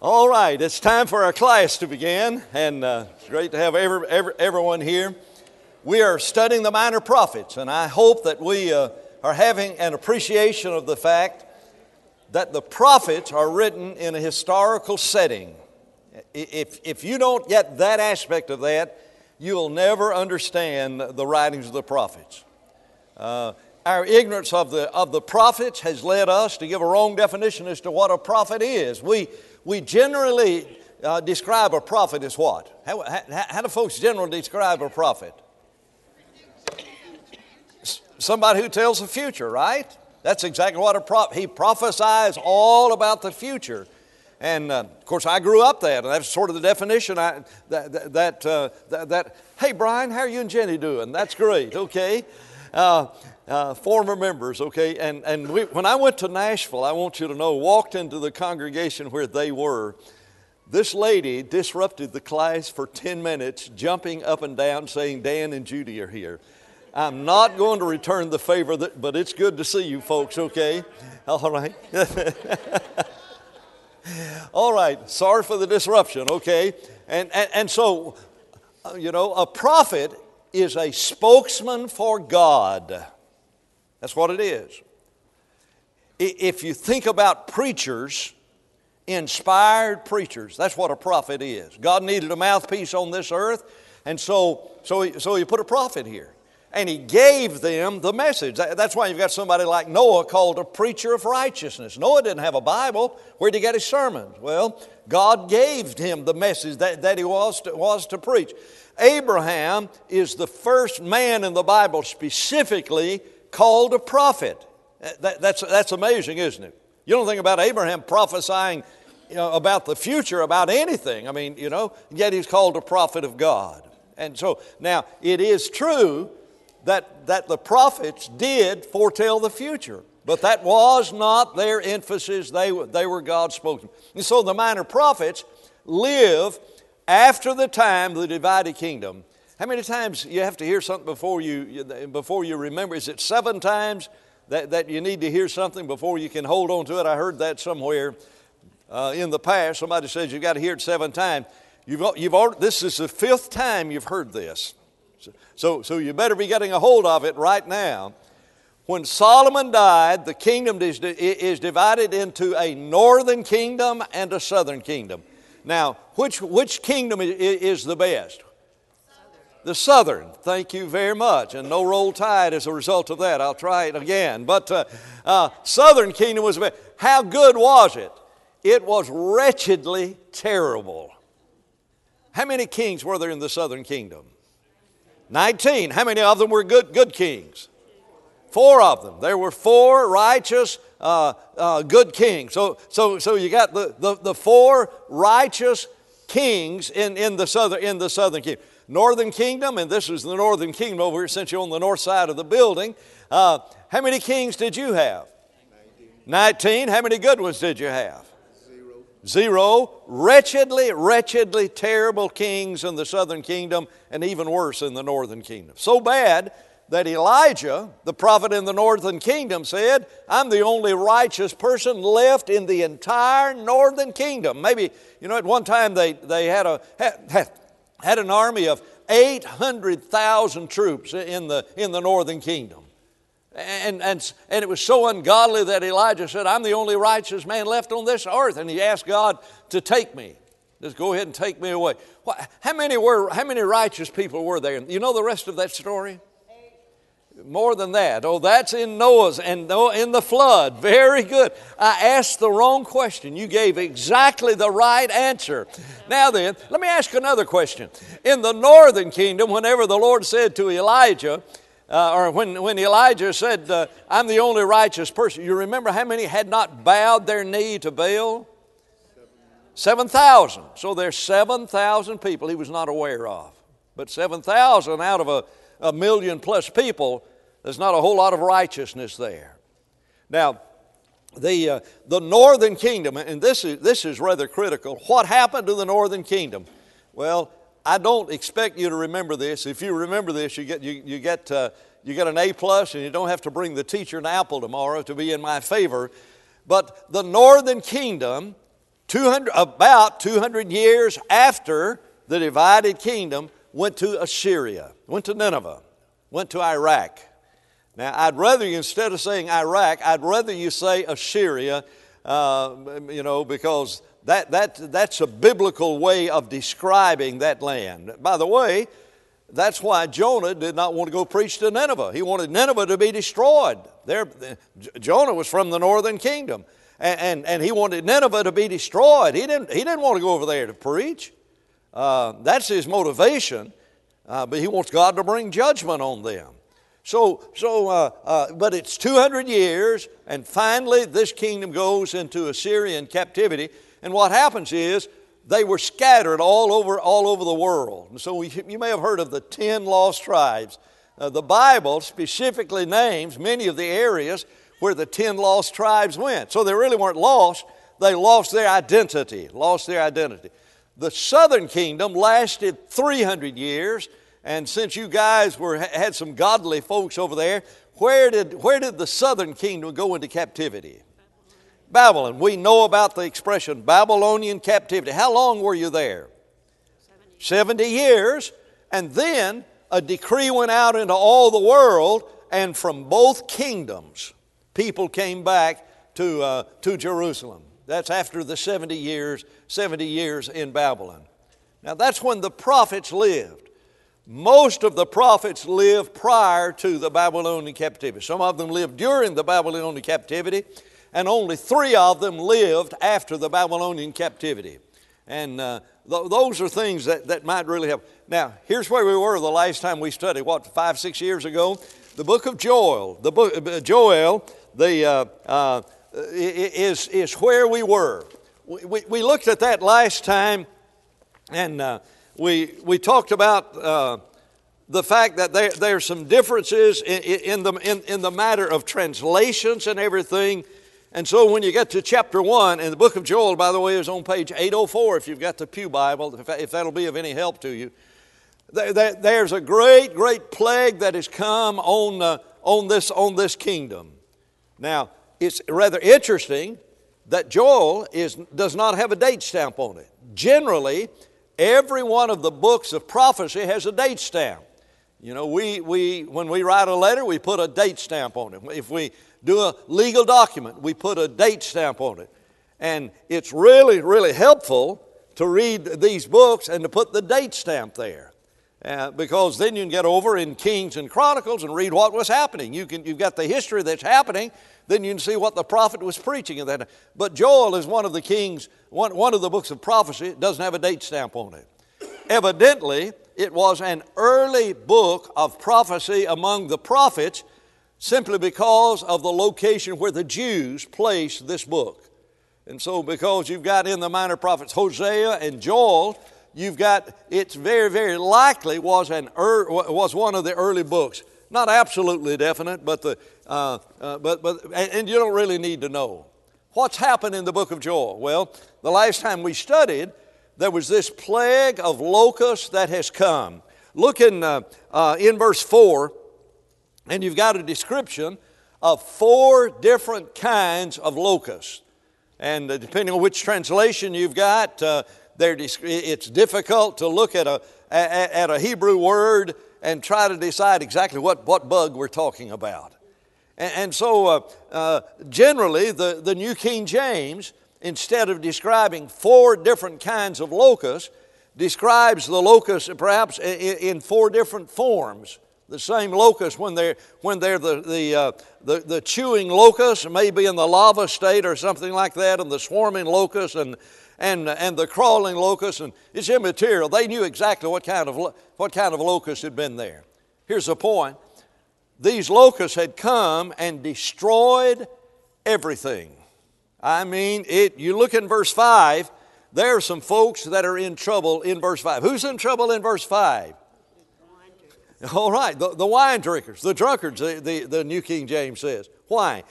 All right, it's time for our class to begin, and it's great to have everyone here. We are studying the minor prophets, and I hope that we are having an appreciation of the fact that the prophets are written in a historical setting. If you don't get that aspect of that, you'll never understand the writings of the prophets. Our ignorance of the prophets has led us to give a wrong definition as to what a prophet is. We generally describe a prophet as what? How do folks generally describe a prophet? Somebody who tells the future, right? That's exactly what a prophet. He prophesies all about the future. And of course, I grew up that, and that's sort of the definition. Hey, Brian, how are you and Jenny doing? That's great. Okay. Former members, okay, and when I went to Nashville, I want you to know, walked into the congregation where they were. This lady disrupted the class for 10 minutes, jumping up and down, saying, Dan and Judy are here. I'm not going to return the favor, but it's good to see you folks, okay? All right. All right, sorry for the disruption, okay? And so, a prophet is a spokesman for God. That's what it is. If you think about preachers, inspired preachers, that's what a prophet is. God needed a mouthpiece on this earth, and so he put a prophet here. And he gave them the message. That's why you've got somebody like Noah called a preacher of righteousness. Noah didn't have a Bible. Where'd he get his sermons? Well, God gave him the message that he was to preach. Abraham is the first man in the Bible specifically called a prophet. That's amazing, isn't it? You don't think about Abraham prophesying about the future, about anything. I mean, yet he's called a prophet of God. And so now it is true that the prophets did foretell the future, but that was not their emphasis. They were God's spokesmen. And so the minor prophets live after the time of the divided kingdom. How many times you have to hear something before you remember? Is it 7 times that you need to hear something before you can hold on to it? I heard that somewhere in the past. Somebody says you've got to hear it 7 times. This is the 5th time you've heard this. So you better be getting a hold of it right now. When Solomon died, the kingdom is divided into a northern kingdom and a southern kingdom. Now, which kingdom is the best? The southern. Thank you very much. And no roll tide as a result of that. I'll try it again. But southern kingdom was the best. How good was it? It was wretchedly terrible. How many kings were there in the southern kingdom? 19. How many of them were good kings? 4 of them. There were 4 righteous, good kings. So you got the 4 righteous kings in the southern kingdom. Northern kingdom, and this is the northern kingdom over here since you're on the north side of the building. How many kings did you have? 19. How many good ones did you have? 0. Wretchedly terrible kings in the southern kingdom, and even worse in the northern kingdom. So bad that Elijah, the prophet in the northern kingdom, said, I'm the only righteous person left in the entire northern kingdom. Maybe, at one time they had an army of 800,000 troops in the northern kingdom. And it was so ungodly that Elijah said, I'm the only righteous man left on this earth. And he asked God to take me. Just go ahead and take me away. How many righteous people were there? You know the rest of that story? More than that. Oh, that's in Noah's and in the flood. Very good. I asked the wrong question. You gave exactly the right answer. Now then, let me ask another question. In the northern kingdom, whenever the Lord said to Elijah, or when Elijah said, I'm the only righteous person, you remember how many had not bowed their knee to Baal? 7,000. So there's 7,000 people he was not aware of. But 7,000 out of a million plus people, there's not a whole lot of righteousness there. Now, the northern kingdom, and this is rather critical. What happened to the northern kingdom? Well, I don't expect you to remember this. If you remember this, you get an A plus, and you don't have to bring the teacher an apple tomorrow to be in my favor. But the northern kingdom about 200 years after the divided kingdom went to Assyria, went to Nineveh, went to Iraq. Now, I'd rather you, instead of saying Iraq, I'd rather you say Assyria, because that's a biblical way of describing that land. By the way, that's why Jonah did not want to go preach to Nineveh. He wanted Nineveh to be destroyed. Jonah was from the northern kingdom, and he wanted Nineveh to be destroyed. He didn't want to go over there to preach. That's his motivation, but he wants God to bring judgment on them. But it's 200 years, and finally this kingdom goes into Assyrian captivity. And what happens is they were scattered all over the world. And so you may have heard of the 10 lost tribes. The Bible specifically names many of the areas where the 10 lost tribes went. So they really weren't lost. They lost their identity. The southern kingdom lasted 300 years. And since you guys had some godly folks over there, where did the southern kingdom go into captivity? Babylon. We know about the expression Babylonian captivity. How long were you there? 70 years. And then a decree went out into all the world, and from both kingdoms, people came back to Jerusalem. That's after the 70 years in Babylon. Now that's when the prophets lived. Most of the prophets lived prior to the Babylonian captivity. Some of them lived during the Babylonian captivity, and only 3 of them lived after the Babylonian captivity. And those are things that might really help. Now, here's where we were the last time we studied, 5-6 years ago? The book of Joel. The book of Joel is where we were. We looked at that last time, and we talked about the fact that there's some differences in the matter of translations and everything. And so when you get to chapter 1, and the book of Joel, by the way, is on page 804 if you've got the Pew Bible, if that'll be of any help to you. There's a great plague that has come on this kingdom. Now, it's rather interesting that Joel does not have a date stamp on it. Generally, every one of the books of prophecy has a date stamp. You know, when we write a letter, we put a date stamp on it. If we do a legal document, we put a date stamp on it. And it's really helpful to read these books and to put the date stamp there. Because then you can get over in Kings and Chronicles and read what was happening. You've got the history that's happening, then you can see what the prophet was preaching at that time. But Joel is one of the kings, one of the books of prophecy. It doesn't have a date stamp on it. Evidently, it was an early book of prophecy among the prophets, simply because of the location where the Jews placed this book. And so because you've got in the minor prophets Hosea and Joel, you've got, it's very likely was one of the early books. Not absolutely definite, but and you don't really need to know. What's happened in the book of Joel? Well, the last time we studied, there was this plague of locusts that has come. Look in verse 4, and you've got a description of 4 different kinds of locusts. And depending on which translation you've got, it's difficult to look at a Hebrew word and try to decide exactly what bug we're talking about. And so generally, the New King James, instead of describing 4 different kinds of locusts, describes the locusts perhaps in 4 different forms. The same locust when they're the chewing locust, maybe in the larva state or something like that, and the swarming locust and the crawling locust, and it's immaterial. They knew exactly what kind of locust had been there. Here's the point: these locusts had come and destroyed everything. I mean, you look in verse 5. There are some folks that are in trouble in verse 5. Who's in trouble in verse 5? All right, the wine drinkers, the drunkards, the New King James says. Why?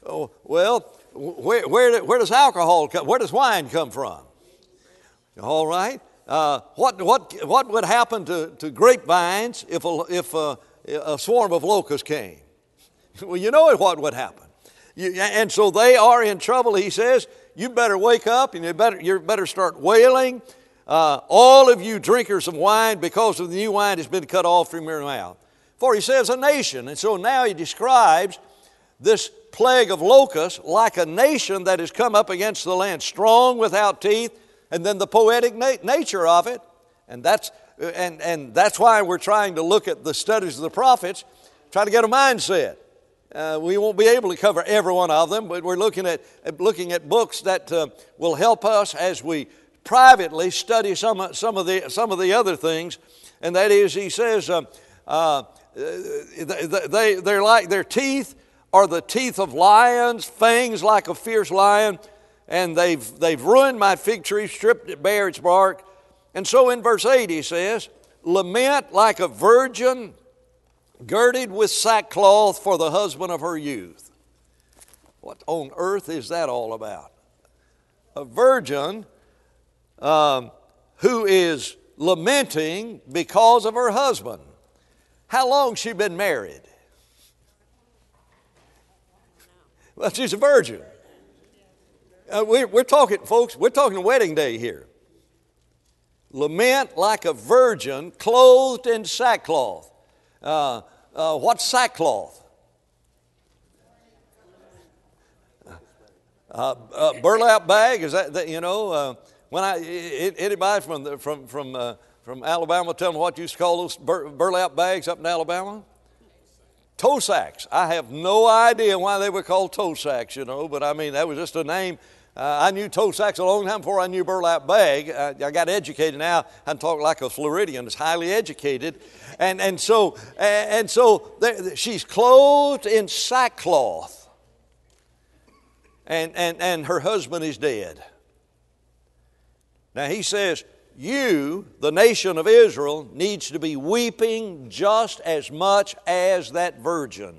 Oh, well, where does alcohol come? Where does wine come from? All right. What would happen to grapevines if a swarm of locusts came? Well, you know what would happen. And so they are in trouble, he says. you better wake up and you better start wailing. All of you drinkers of wine, because of the new wine has been cut off from your mouth. For he says a nation. And so now he describes this plague of locusts like a nation that has come up against the land, strong without teeth, and then the poetic nature of it. And that's why we're trying to look at the studies of the prophets, try to get a mindset. We won't be able to cover every one of them, but we're looking at books that will help us as we privately study some of the other things. And that is, he says, they're like their teeth are the teeth of lions, fangs like a fierce lion, and they've ruined my fig tree, stripped it bare its bark. And so in verse 8 he says, lament like a virgin girded with sackcloth for the husband of her youth. What on earth is that all about? A virgin who is lamenting because of her husband. How long she been married? Well, she's a virgin. We're talking, folks, we're talking wedding day here. Lament like a virgin clothed in sackcloth. What's sackcloth? Burlap bag, is that you know? When anybody from Alabama tell me what you used to call those burlap bags up in Alabama? Toe sacks. I have no idea why they were called toe sacks, you know, but I mean, that was just a name. I knew toe sacks a long time before I knew burlap bag. I got educated now. I can talk like a Floridian, is highly educated. And so she's clothed in sackcloth. And her husband is dead. Now he says, you, the nation of Israel, needs to be weeping just as much as that virgin.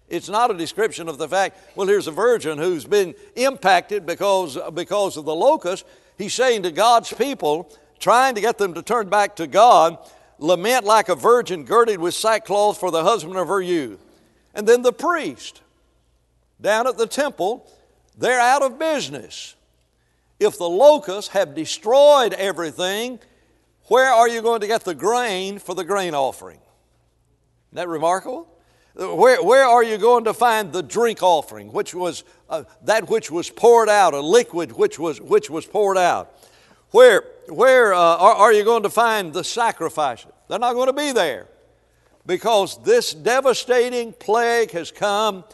It's not a description of the fact, well, here's a virgin who's been impacted because of the locust. He's saying to God's people, trying to get them to turn back to God, lament like a virgin girded with sackcloth for the husband of her youth. And then the priest, down at the temple, they're out of business. If the locusts have destroyed everything, where are you going to get the grain for the grain offering? Isn't that remarkable? Where are you going to find the drink offering, which was that which was poured out, a liquid which was poured out? Where are you going to find the sacrifices? They're not going to be there, because this devastating plague has come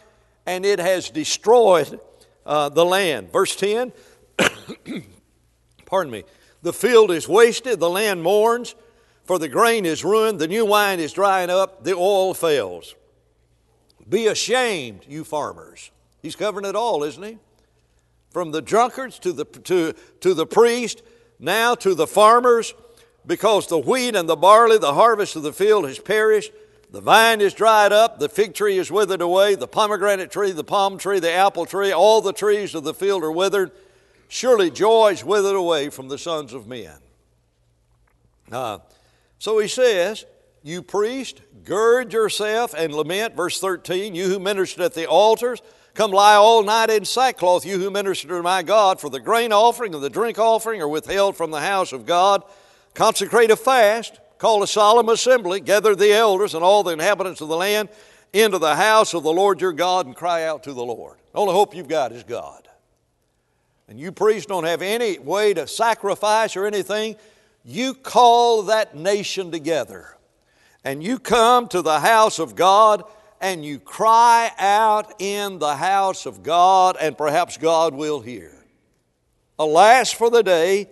and it has destroyed the land. Verse 10. Pardon me. The field is wasted, the land mourns, for the grain is ruined, the new wine is drying up, the oil fails. Be ashamed, you farmers. He's covering it all, isn't he? From the drunkards to the priest, now to the farmers, because the wheat and the barley, the harvest of the field has perished. The vine is dried up, the fig tree is withered away, the pomegranate tree, the palm tree, the apple tree, all the trees of the field are withered. Surely joy is withered away from the sons of men. So he says, you priest, gird yourself and lament. Verse 13, you who ministered at the altars, come lie all night in sackcloth, you who ministered to my God, for the grain offering and the drink offering are withheld from the house of God. Consecrate a fast, call a solemn assembly, gather the elders and all the inhabitants of the land into the house of the Lord your God, and cry out to the Lord. The only hope you've got is God. And you priests don't have any way to sacrifice or anything. You call that nation together. And you come to the house of God and you cry out in the house of God, and perhaps God will hear. Alas for the day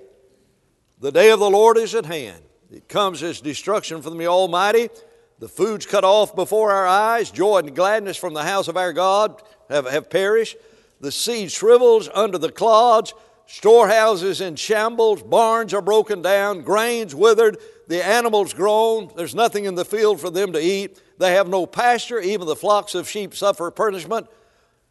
of the Lord is at hand. It comes as destruction from the Almighty. The food's cut off before our eyes. Joy and gladness from the house of our God have perished. The seed shrivels under the clods, storehouses in shambles, barns are broken down, grains withered, the animals groan, there's nothing in the field for them to eat. They have no pasture, even the flocks of sheep suffer punishment.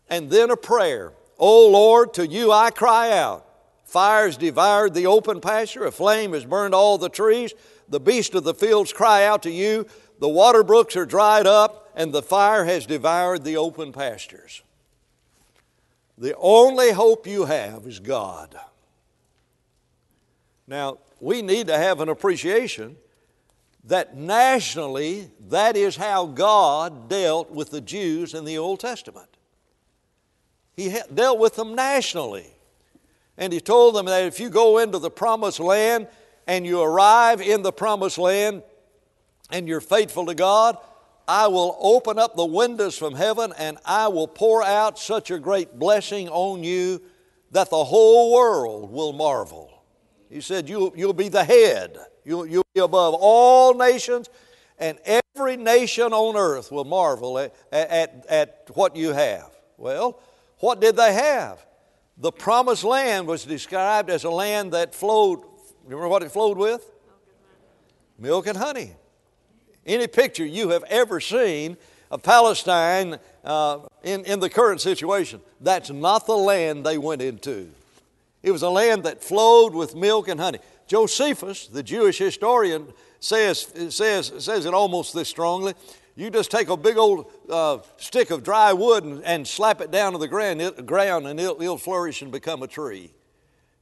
And then a prayer. O Lord, to you I cry out. Fire has devoured the open pasture, a flame has burned all the trees. The beasts of the fields cry out to you. The water brooks are dried up, and the fire has devoured the open pastures. The only hope you have is God. Now, we need to have an appreciation that nationally, that is how God dealt with the Jews in the Old Testament. He dealt with them nationally. And He told them that if you go into the promised land and you arrive in the promised land and you're faithful to God, I will open up the windows from heaven and I will pour out such a great blessing on you that the whole world will marvel. He said, you'll be the head. You'll be above all nations, and every nation on earth will marvel at what you have. Well, what did they have? The promised land was described as a land that flowed, remember what it flowed with? Milk and honey. Any picture you have ever seen of Palestine in the current situation, that's not the land they went into. It was a land that flowed with milk and honey. Josephus, the Jewish historian, says it almost this strongly. You just take a big old stick of dry wood and slap it down to the ground and it'll flourish and become a tree.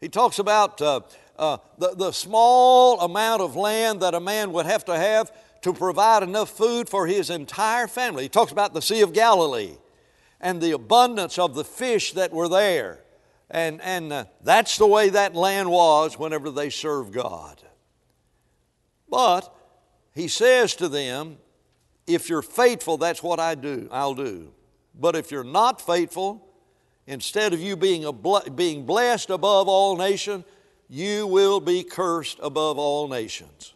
He talks about the small amount of land that a man would have to provide enough food for his entire family. He talks about the Sea of Galilee and the abundance of the fish that were there. And that's the way that land was whenever they served God. But he says to them, if you're faithful, that's what I'll do. But if you're not faithful, instead of you being blessed above all nations, you will be cursed above all nations.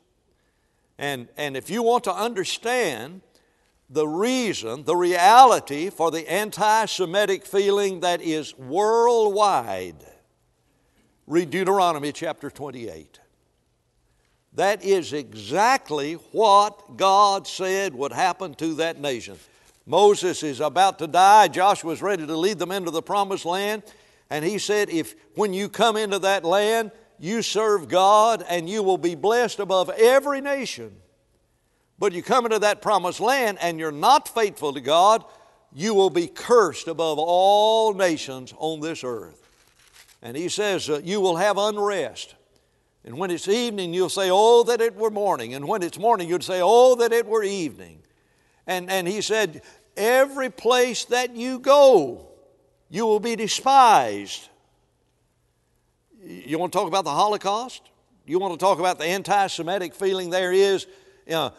And if you want to understand the reason, the reality for the anti-Semitic feeling that is worldwide, read Deuteronomy chapter 28. That is exactly what God said would happen to that nation. Moses is about to die. Joshua is ready to lead them into the promised land. And he said, when you come into that land, you serve God and you will be blessed above every nation. But you come into that promised land and you're not faithful to God, you will be cursed above all nations on this earth. And he says, you will have unrest. And when it's evening, you'll say, oh, that it were morning. And when it's morning, you'd say, oh, that it were evening. And he said, every place that you go, you will be despised. You want to talk about the Holocaust? You want to talk about the anti-Semitic feeling there is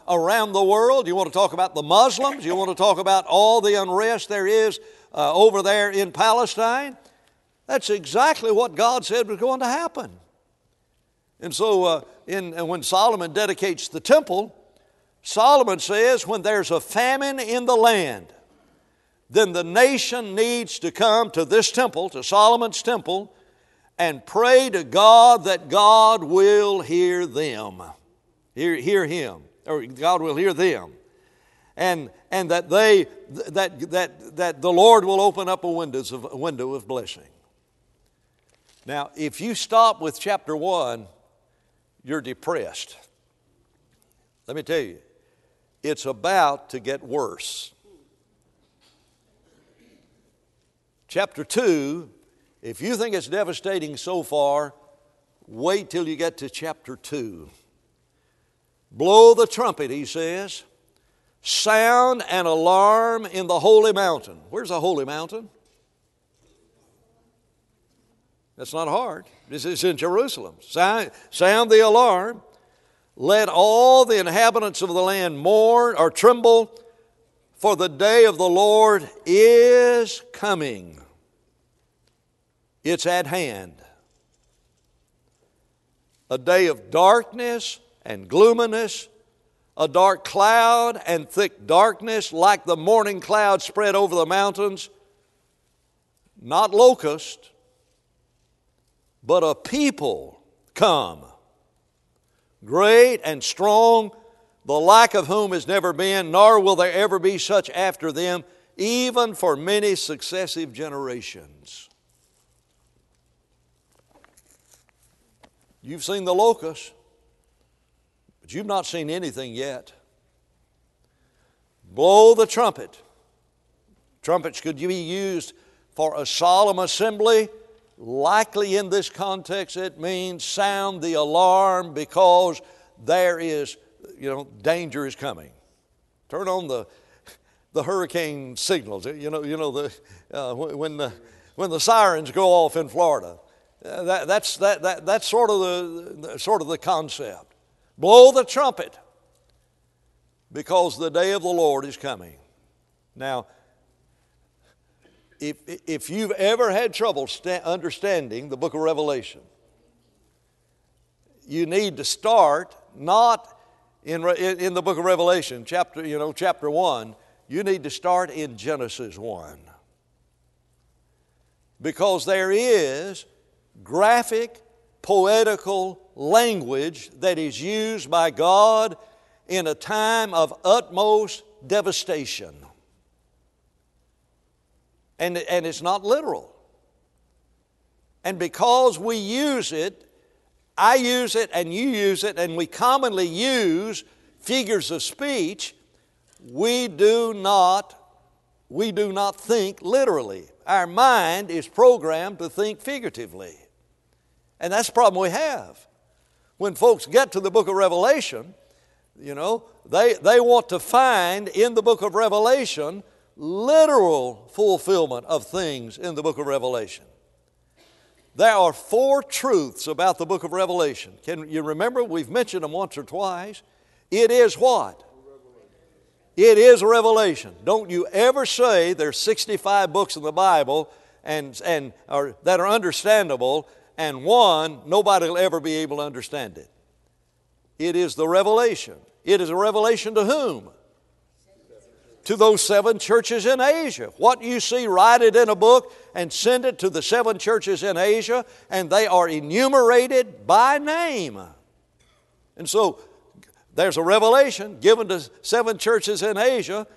around the world? You want to talk about the Muslims? You want to talk about all the unrest there is over there in Palestine? That's exactly what God said was going to happen. And so when Solomon dedicates the temple, Solomon says when there's a famine in the land, then the nation needs to come to this temple, to Solomon's temple, and pray to God that God will hear them. Hear him, or God will hear them. And that the Lord will open up a window of blessing. Now, if you stop with chapter 1, you're depressed. Let me tell you, it's about to get worse. Chapter 2, if you think it's devastating so far, wait till you get to chapter 2. Blow the trumpet, he says. Sound an alarm in the holy mountain. Where's the holy mountain? That's not hard. This is in Jerusalem. Sound the alarm. Let all the inhabitants of the land mourn or tremble, for the day of the Lord is coming. It's at hand. A day of darkness and gloominess, a dark cloud and thick darkness like the morning cloud spread over the mountains, not locust, but a people come, great and strong, the like of whom has never been, nor will there ever be such after them, even for many successive generations. You've seen the locust, but you've not seen anything yet. Blow the trumpet. Trumpets could be used for a solemn assembly. Likely in this context it means sound the alarm because there is, danger is coming. Turn on the hurricane signals. When the sirens go off in Florida. That's sort of the concept. Blow the trumpet because the day of the Lord is coming. Now, if you've ever had trouble understanding the book of Revelation, you need to start not in the book of Revelation, chapter 1. You need to start in Genesis 1. Because there is graphic, poetical language that is used by God in a time of utmost devastation. And it's not literal. And because we use it, I use it and you use it, and we commonly use figures of speech, we do not think literally. Our mind is programmed to think figuratively. And that's the problem we have. When folks get to the book of Revelation, they want to find in the book of Revelation literal fulfillment of things in the book of Revelation. There are 4 truths about the book of Revelation. Can you remember? We've mentioned them once or twice. It is what? It is a revelation. Don't you ever say there's 65 books in the Bible that are understandable, and one, nobody will ever be able to understand it. It is the revelation. It is a revelation to whom? To those 7 churches in Asia. What you see, write it in a book and send it to the 7 churches in Asia, and they are enumerated by name. And so there's a revelation given to 7 churches in Asia.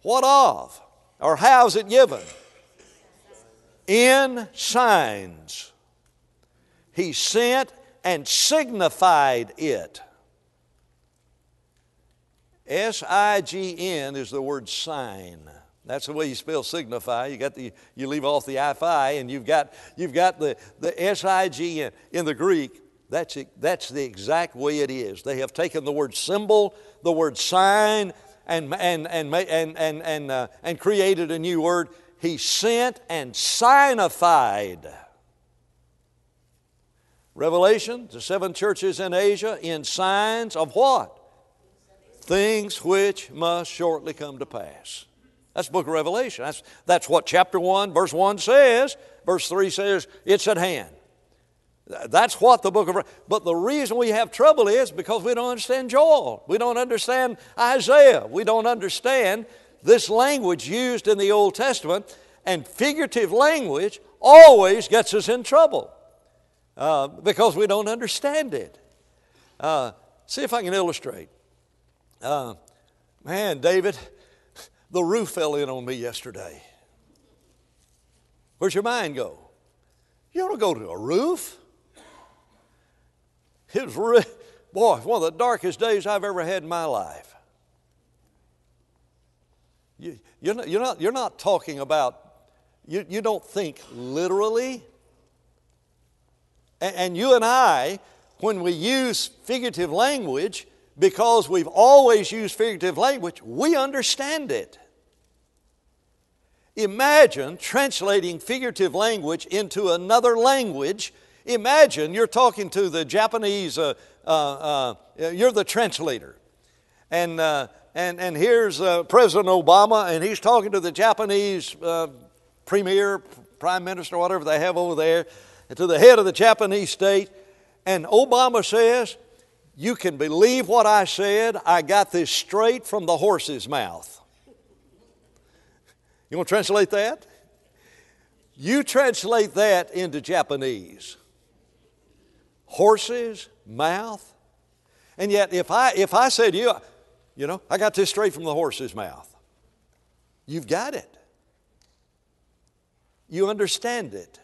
What of? Or how is it given? In signs. He sent and signified it. S-I-G-N is the word sign. That's the way you spell signify. You leave off the I-F-I, and you've got the S-I-G-N. In the Greek, that's the exact way it is. They have taken the word symbol, the word sign, and created a new word. He sent and signified. Revelation, the 7 churches in Asia, in signs of what? Things which must shortly come to pass. That's the book of Revelation. That's what chapter 1, verse 1 says. Verse 3 says, it's at hand. That's what the book of... But the reason we have trouble is because we don't understand Joel. We don't understand Isaiah. We don't understand this language used in the Old Testament. And figurative language always gets us in trouble because we don't understand it. See if I can illustrate. Man, David, the roof fell in on me yesterday. Where's your mind go? You don't go to a roof. It was one of the darkest days I've ever had in my life. You're not talking about, you don't think literally. And you and I, when we use figurative language, because we've always used figurative language, we understand it. Imagine translating figurative language into another language. Imagine you're talking to the Japanese, you're the translator. And here's President Obama, and he's talking to the Japanese premier, prime minister, whatever they have over there, and to the head of the Japanese state. And Obama says, you can believe what I said. I got this straight from the horse's mouth. You want to translate that? You translate that into Japanese. Horse's mouth. And yet if I said to you, I got this straight from the horse's mouth. You've got it. You understand it.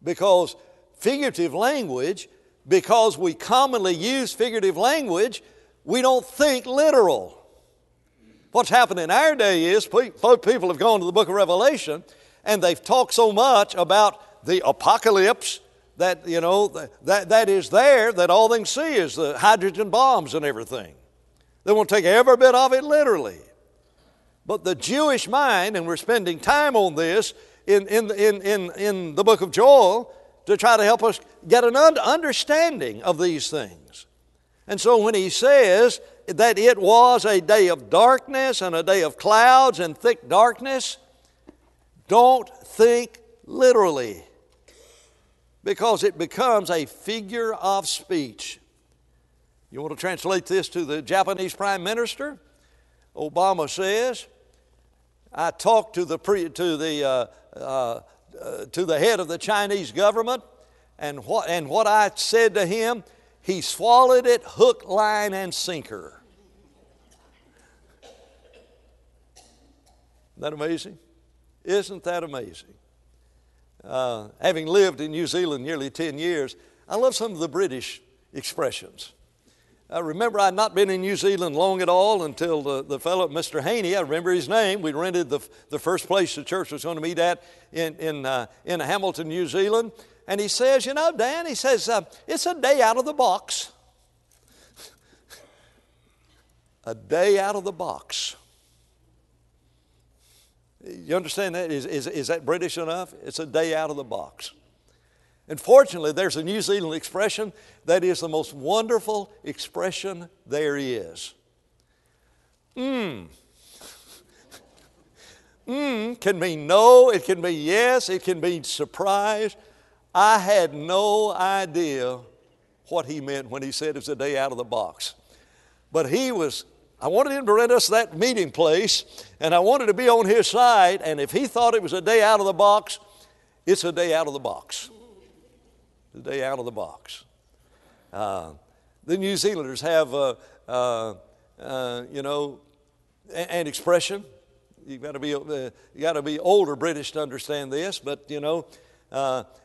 Because figurative language, because we commonly use figurative language, we don't think literal. What's happened in our day is people have gone to the book of Revelation and they've talked so much about the apocalypse that, that is there, that all they can see is the hydrogen bombs and everything. They won't take every bit of it literally. But the Jewish mind, and we're spending time on this in the book of Joel to try to help us get an understanding of these things. And so when he says that it was a day of darkness and a day of clouds and thick darkness, don't think literally, because it becomes a figure of speech. You want to translate this to the Japanese Prime Minister? Obama says, I talked to the head of the Chinese government, and what I said to him, he swallowed it hook, line, and sinker. Isn't that amazing? Isn't that amazing? Having lived in New Zealand nearly 10 years, I love some of the British expressions. I remember I'd not been in New Zealand long at all until the fellow, Mr. Haney, I remember his name. We rented the first place the church was going to meet at in Hamilton, New Zealand. And he says, Dan, he says, it's a day out of the box. A day out of the box. You understand that? Is that British enough? It's a day out of the box. And fortunately, there's a New Zealand expression that is the most wonderful expression there is. Can mean no, it can mean yes, it can mean surprise. I had no idea what he meant when he said it's a day out of the box. But I wanted him to rent us that meeting place, and I wanted to be on his side, and if he thought it was a day out of the box, it's a day out of the box. A day out of the box. The New Zealanders have, an expression. You got to be older British to understand this, but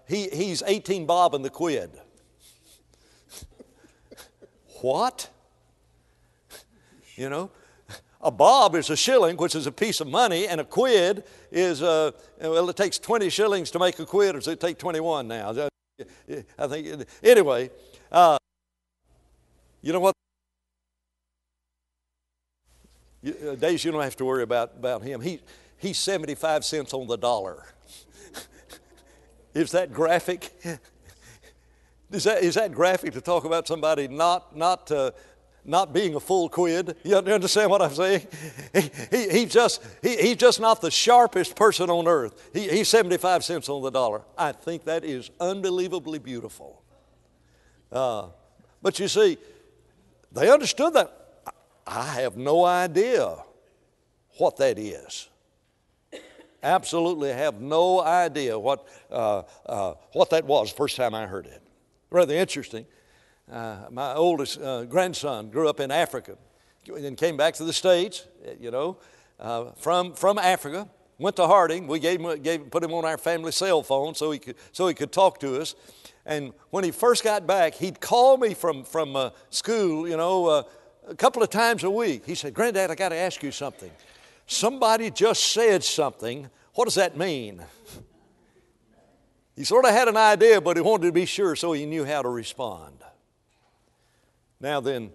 he's 18 bob in the quid. What? A bob is a shilling, which is a piece of money, and a quid is, it takes 20 shillings to make a quid, or does it take 21 now? I think, anyway, you know what? Days you don't have to worry about him. He's 75 cents on the dollar. Is that graphic? Is that graphic to talk about somebody not being a full quid? You understand what I'm saying? He's just not the sharpest person on earth. He's 75 cents on the dollar. I think that is unbelievably beautiful. But you see, they understood that. I have no idea what that is. Absolutely have no idea what that was the first time I heard it. Rather interesting. My oldest grandson grew up in Africa and came back to the States, from Africa. Went to Harding. We put him on our family cell phone so he could talk to us. And when he first got back, he'd call me from school, a couple of times a week. He said, "Granddad, I got to ask you something. Somebody just said something. What does that mean?" He sort of had an idea, but he wanted to be sure so he knew how to respond. Now then,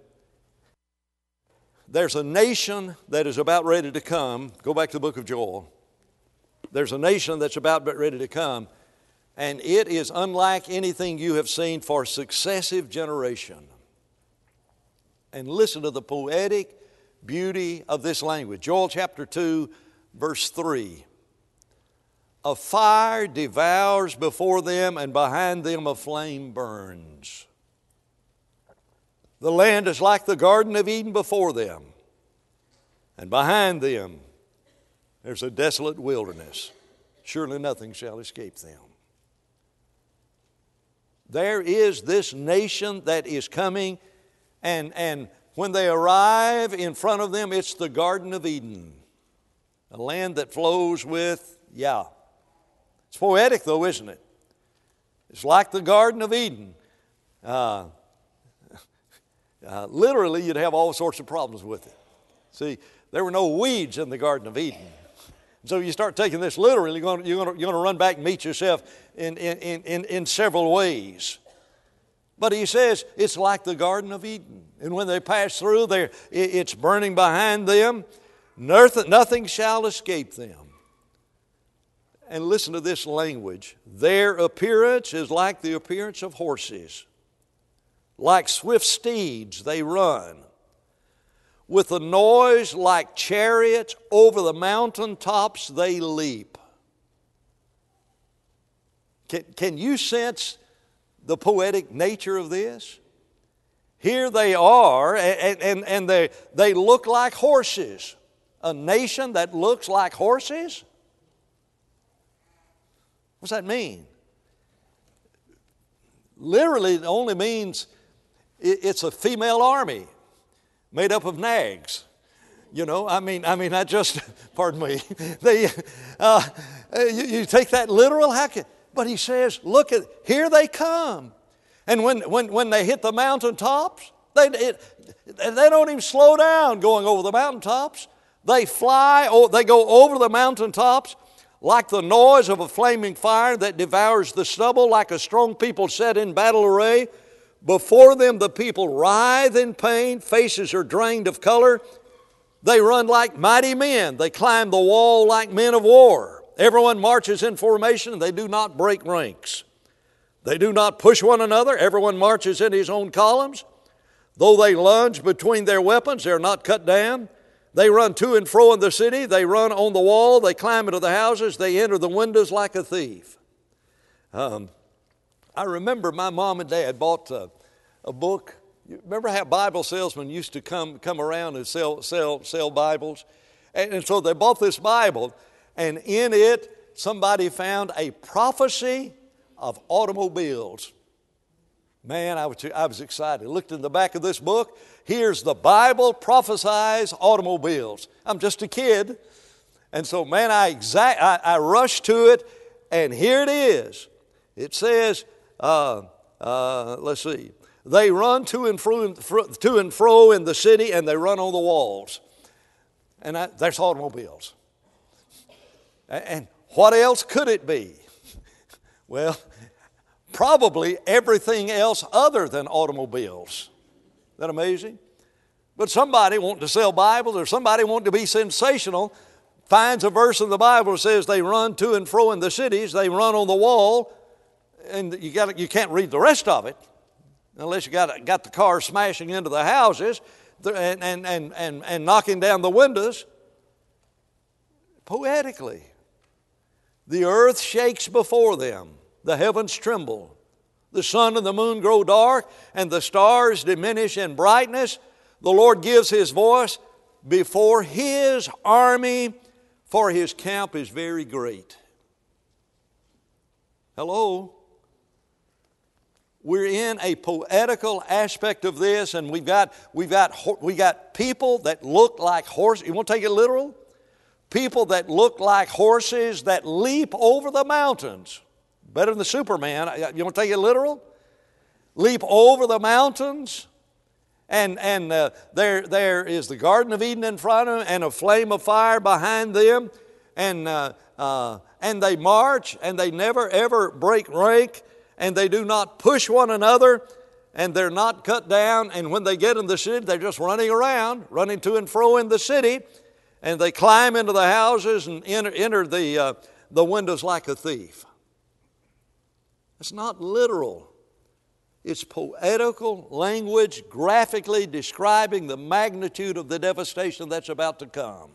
there's a nation that is about ready to come. Go back to the book of Joel. There's a nation that's about ready to come, and it is unlike anything you have seen for successive generation. And listen to the poetic beauty of this language. Joel chapter 2, verse 3. A fire devours before them, and behind them a flame burns. The land is like the Garden of Eden before them, and behind them there's a desolate wilderness. Surely nothing shall escape them. There is this nation that is coming, and when they arrive in front of them, it's the Garden of Eden, a land that flows with, It's poetic though, isn't it? It's like the Garden of Eden. Literally, you'd have all sorts of problems with it. See, There were no weeds in the Garden of Eden. So you start taking this literally, you're going to run back and meet yourself in several ways. But he says it's like the Garden of Eden. And when they pass through there, it's burning behind them. Nothing shall escape them. And listen to this language. Their appearance is like the appearance of horses. Like swift steeds they run. With a noise like chariots over the mountaintops they leap. Can you sense the poetic nature of this? Here they are, and they look like horses. A nation that looks like horses? What's that mean? Literally, it only means it's a female army made up of nags. You know, I just, pardon me. You take that literal? But he says, look here they come. And when they hit the mountaintops, they don't even slow down going over the mountaintops. They fly, they go over the mountaintops like the noise of a flaming fire that devours the stubble, like a strong people set in battle array. Before them the people writhe in pain, faces are drained of color. They run like mighty men. They climb the wall like men of war. Everyone marches in formation, and they do not break ranks. They do not push one another. Everyone marches in his own columns. Though they lunge between their weapons, they are not cut down. They run to and fro in the city. They run on the wall. They climb into the houses. They enter the windows like a thief. I remember my mom and dad bought a book. You remember how Bible salesmen used to come around and sell Bibles? And so they bought this Bible, and in it somebody found a prophecy of automobiles. Man, I was excited. I looked in the back of this book. Here's the Bible prophesies automobiles. I'm just a kid. And so, man, I rushed to it, and here it is. It says, let's see. They run to and fro in the city, and they run on the walls. And there's automobiles. And what else could it be? Well, probably everything else other than automobiles. Isn't that amazing? But somebody wanting to sell Bibles, or somebody wanting to be sensational, finds a verse in the Bible that says they run to and fro in the cities, they run on the wall, and you can't read the rest of it unless you got the car smashing into the houses and knocking down the windows. Poetically, the earth shakes before them. The heavens tremble. The sun and the moon grow dark, and the stars diminish in brightness. The Lord gives His voice before His army, for His camp is very great. Hello? We're in a poetical aspect of this, and we got people that look like horses. You want to take it literal? People that look like horses that leap over the mountains. Better than the Superman. You want to take it literal? Leap over the mountains. And there is the Garden of Eden in front of them, and a flame of fire behind them. And they march, and they never ever break rank, and they do not push one another, and they're not cut down. And when they get in the city, they're just running around, running to and fro in the city. And they climb into the houses and enter the windows like a thief. It's not literal. It's poetical language graphically describing the magnitude of the devastation that's about to come.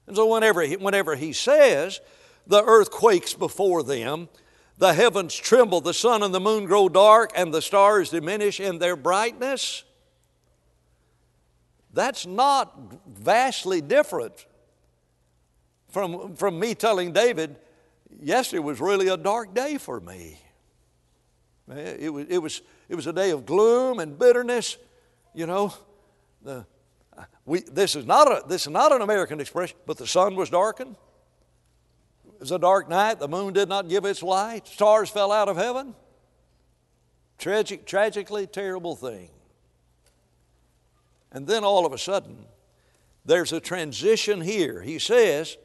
And so whenever he says, the earth quakes before them, the heavens tremble, the sun and the moon grow dark, and the stars diminish in their brightness, that's not vastly different from me telling David, yesterday was really a dark day for me. It was a day of gloom and bitterness. You know, this is not an American expression, but the sun was darkened. It was a dark night. The moon did not give its light. Stars fell out of heaven. Tragically terrible thing. And then all of a sudden, there's a transition here. He says,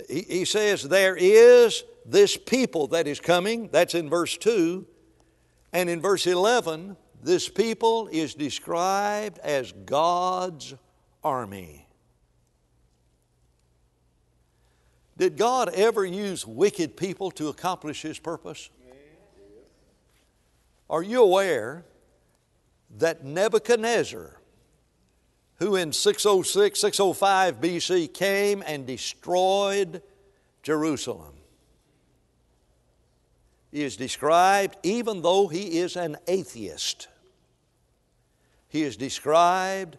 he says, there is this people that is coming. That's in verse 2. And in verse 11, this people is described as God's army. Did God ever use wicked people to accomplish His purpose? Are you aware that Nebuchadnezzar, who in 606, 605 BC came and destroyed Jerusalem, is described, even though he is an atheist, he is described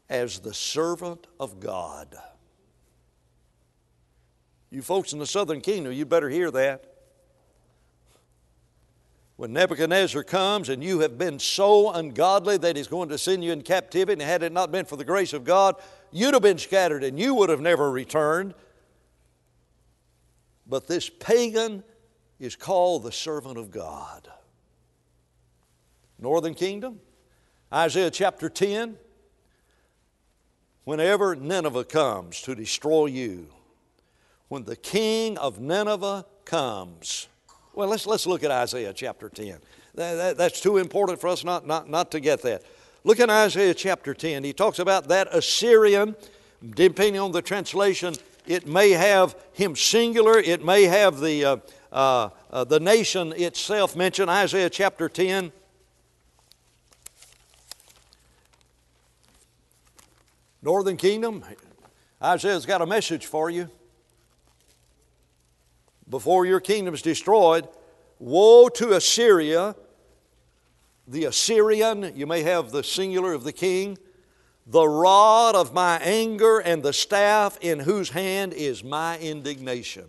as the servant of God. You folks in the southern kingdom, you better hear that. When Nebuchadnezzar comes and you have been so ungodly that he's going to send you in captivity, and had it not been for the grace of God, you'd have been scattered and you would have never returned. But this pagan is called the servant of God. Northern kingdom, Isaiah chapter 10, whenever Nineveh comes to destroy you, when the king of Nineveh comes. Well, let's look at Isaiah chapter 10. That's too important for us not to get that. Look at Isaiah chapter 10. He talks about that Assyrian, depending on the translation, it may have him singular, it may have the nation itself mentioned. Isaiah chapter 10. Northern kingdom, Isaiah's got a message for you. Before your kingdom is destroyed, woe to Assyria, the Assyrian, you may have the singular of the king, the rod of my anger and the staff in whose hand is my indignation.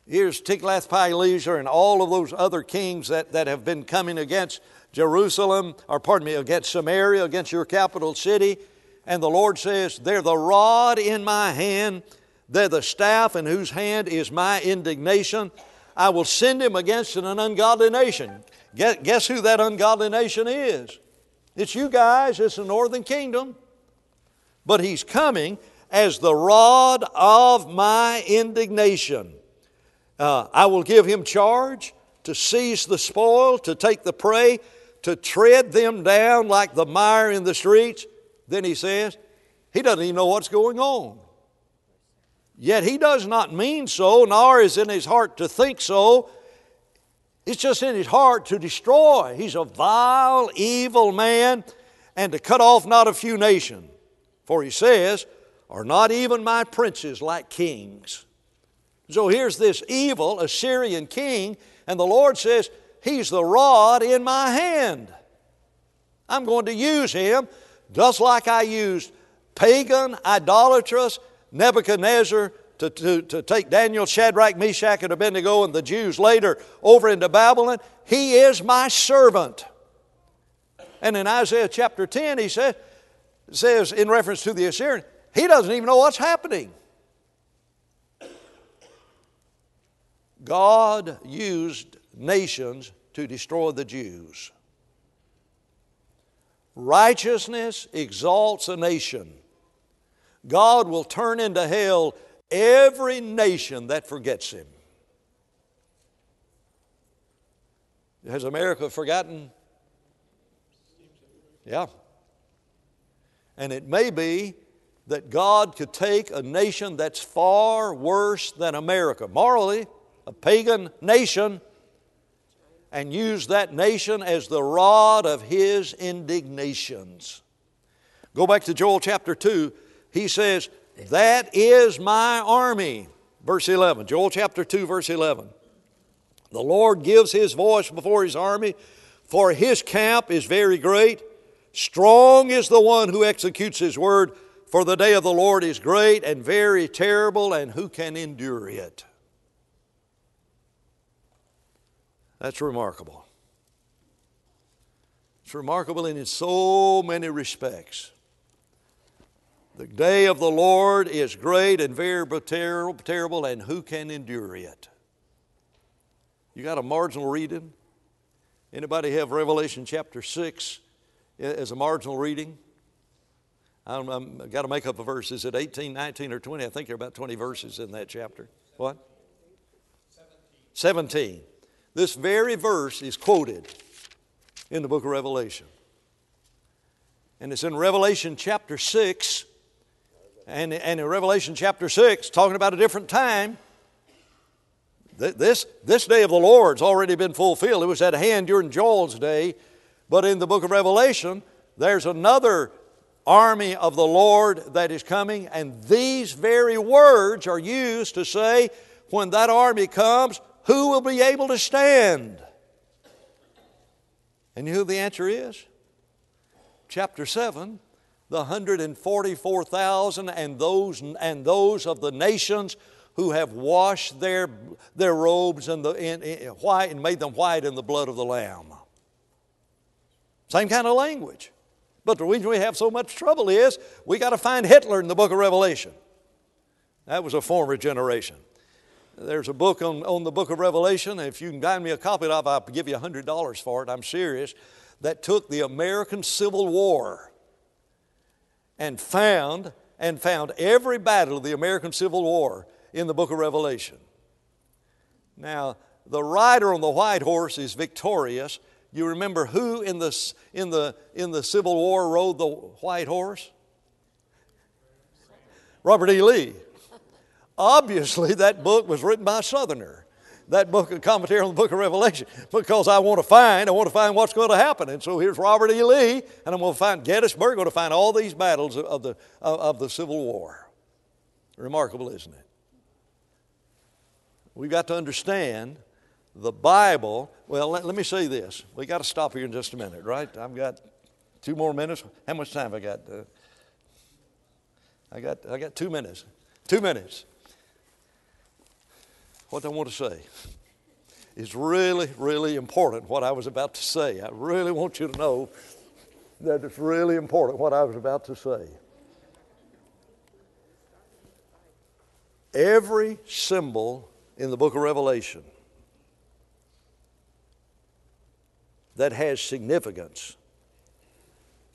Here's Tiglath-Pileser and all of those other kings that have been coming against Jerusalem, against Samaria, against your capital city. And the Lord says, they're the rod in my hand, they're the staff in whose hand is my indignation. I will send him against an ungodly nation. Guess who that ungodly nation is? It's you guys. It's the northern kingdom. But he's coming as the rod of my indignation. I will give him charge to seize the spoil, to take the prey, to tread them down like the mire in the streets. Then he says, he doesn't even know what's going on. Yet he does not mean so, nor is in his heart to think so. It's just in his heart to destroy. He's a vile, evil man, and to cut off not a few nations. For he says, are not even my princes like kings? So here's this evil Assyrian king, and the Lord says, he's the rod in my hand. I'm going to use him just like I used pagan, idolatrous Nebuchadnezzar to take Daniel, Shadrach, Meshach, and Abednego and the Jews later over into Babylon. He is my servant. And in Isaiah chapter 10, he says in reference to the Assyrian, he doesn't even know what's happening. God used nations to destroy the Jews. Righteousness exalts a nation. God will turn into hell every nation that forgets Him. Has America forgotten? Yeah. And it may be that God could take a nation that's far worse than America, morally, a pagan nation, and use that nation as the rod of His indignations. Go back to Joel chapter 2. He says, that is my army. Verse 11, Joel chapter 2, verse 11. The Lord gives His voice before His army, for His camp is very great. Strong is the one who executes His word, for the day of the Lord is great and very terrible, and who can endure it? That's remarkable. It's remarkable in so many respects. The day of the Lord is great and very terrible, and who can endure it? You got a marginal reading? Anybody have Revelation chapter 6 as a marginal reading. I've got to make up a verse. Is it 18, 19, or 20? I think there are about 20 verses in that chapter. What? 17. This very verse is quoted in the book of Revelation. And it's in Revelation chapter 6. And in Revelation chapter 6, talking about a different time, this day of the Lord's already been fulfilled. It was at hand during Joel's day. But in the book of Revelation, there's another army of the Lord that is coming. And these very words are used to say, when that army comes, who will be able to stand? And you know who the answer is? Chapter 7, the 144,000 and those of the nations who have washed their robes in white and made them white in the blood of the Lamb. Same kind of language. But the reason we have so much trouble is we got to find Hitler in the book of Revelation. That was a former generation. There's a book on the book of Revelation. If you can buy me a copy of it, I'll give you $100 for it. I'm serious. That took the American Civil War and found every battle of the American Civil War in the book of Revelation. Now, the rider on the white horse is victorious. You remember who in the Civil War rode the white horse? Robert E. Lee. Obviously, that book was written by a Southerner. That book, a commentary on the book of Revelation, because I want to find what's going to happen. And so here's Robert E. Lee, and I'm going to find Gettysburg, going to find all these battles of the Civil War. Remarkable, isn't it? We've got to understand the Bible. Well, let me say this. We've got to stop here in just a minute, right? I've got 2 more minutes. How much time have I got? I got 2 minutes. 2 minutes. What I want to say is really, really important, what I was about to say. I really want you to know that it's really important what I was about to say. Every symbol in the book of Revelation that has significance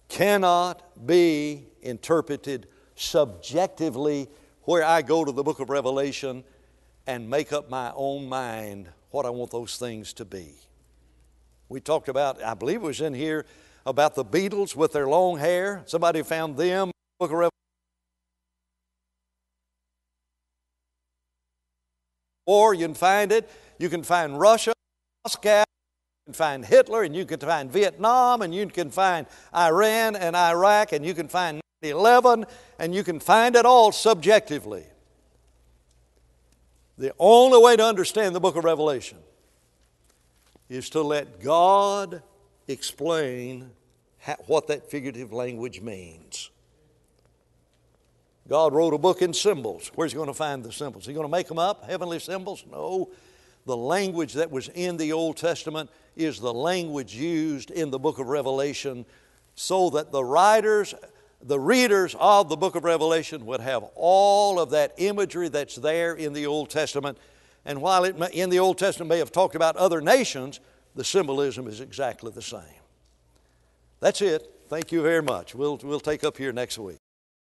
cannot be interpreted subjectively, where I go to the book of Revelation and make up my own mind what I want those things to be. We talked about, I believe it was in here, about the Beatles with their long hair. Somebody found them in the book of Revelation. Or you can find it. You can find Russia, Moscow, you can find Hitler, and you can find Vietnam, and you can find Iran and Iraq, and you can find 9/11, and you can find it all subjectively. The only way to understand the book of Revelation is to let God explain what that figurative language means. God wrote a book in symbols. Where's He going to find the symbols? Is He going to make them up, heavenly symbols? No. The language that was in the Old Testament is the language used in the book of Revelation, so that the readers of the book of Revelation would have all of that imagery that's there in the Old Testament. And while it in the Old Testament may have talked about other nations, the symbolism is exactly the same. That's it. Thank you very much. We'll take up here next week.